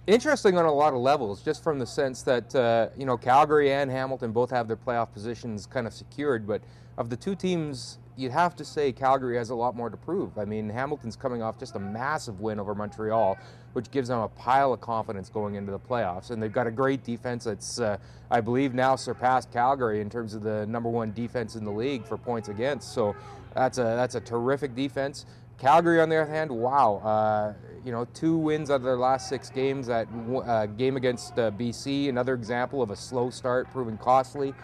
Interesting on a lot of levels, just from the sense that Calgary and Hamilton both have their playoff positions kind of secured, but of the two teams, you'd have to say Calgary has a lot more to prove. I mean, Hamilton's coming off just a massive win over Montreal, which gives them a pile of confidence going into the playoffs, and they've got a great defense that's, I believe, now surpassed Calgary in terms of the #1 defense in the league for points against, so that's a terrific defense. Calgary, on the other hand, wow, 2 wins out of their last 6 games. That game against BC, another example of a slow start proving costly.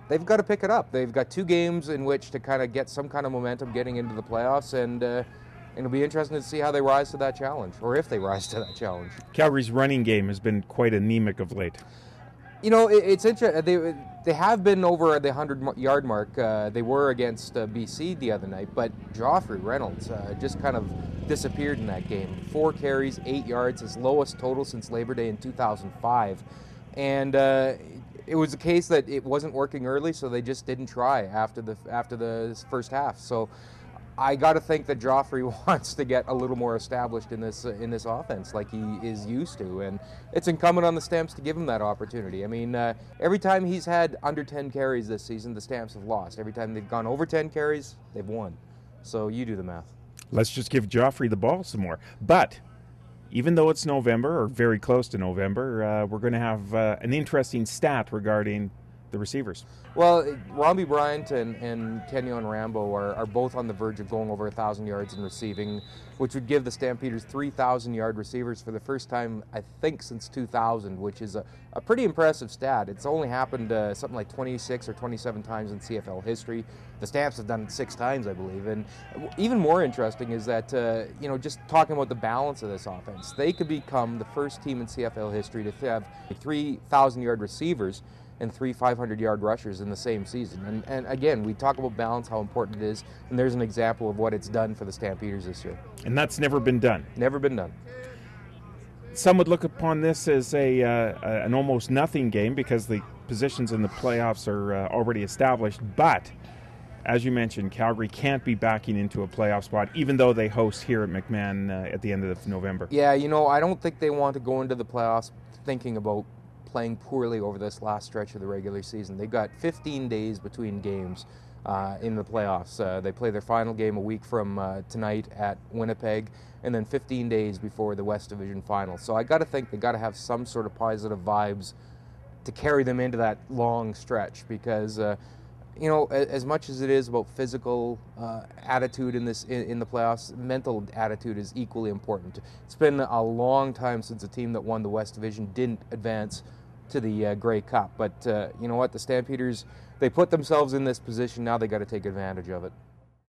They've got to pick it up. They've got 2 games in which to kind of get some kind of momentum getting into the playoffs, and it'll be interesting to see how they rise to that challenge, or if they rise to that challenge. Calgary's running game has been quite anemic of late. It's interesting. They have been over the 100-yard mark. They were against BC the other night, but Joffrey Reynolds just kind of disappeared in that game. 4 carries, 8 yards, his lowest total since Labor Day in 2005. And it was a case that it wasn't working early, so they just didn't try after the first half. So I got to think that Joffrey wants to get a little more established in this offense like he is used to, and it's incumbent on the Stamps to give him that opportunity. I mean, every time he's had under 10 carries this season, the Stamps have lost. Every time they've gone over 10 carries, they've won. So you do the math. Let's just give Joffrey the ball some more. But even though it's November, or very close to November, we're going to have an interesting stat regarding the receivers. Well, Romby Bryant and Kenyon Rambo are both on the verge of going over 1,000 yards in receiving, which would give the Stampeders 3,000-yard receivers for the first time, I think, since 2000, which is a pretty impressive stat. It's only happened something like 26 or 27 times in CFL history. The Stamps have done it 6 times, I believe. And even more interesting is that, just talking about the balance of this offense, they could become the first team in CFL history to have 3,000-yard receivers and 3 500-yard rushers in the same season. And again, we talk about balance, how important it is, and there's an example of what it's done for the Stampeders this year. And that's never been done. Never been done. Some would look upon this as an almost nothing game because the positions in the playoffs are already established, but as you mentioned, Calgary can't be backing into a playoff spot, even though they host here at McMahon at the end of November. Yeah, I don't think they want to go into the playoffs thinking about playing poorly over this last stretch of the regular season. They've got 15 days between games in the playoffs. They play their final game a week from tonight at Winnipeg, and then 15 days before the West Division final. So I got to think they got to have some sort of positive vibes to carry them into that long stretch, because as much as it is about physical attitude in the playoffs, mental attitude is equally important. It's been a long time since a team that won the West Division didn't advance to the Grey Cup. But you know what? The Stampeders, they put themselves in this position. Now they got to take advantage of it.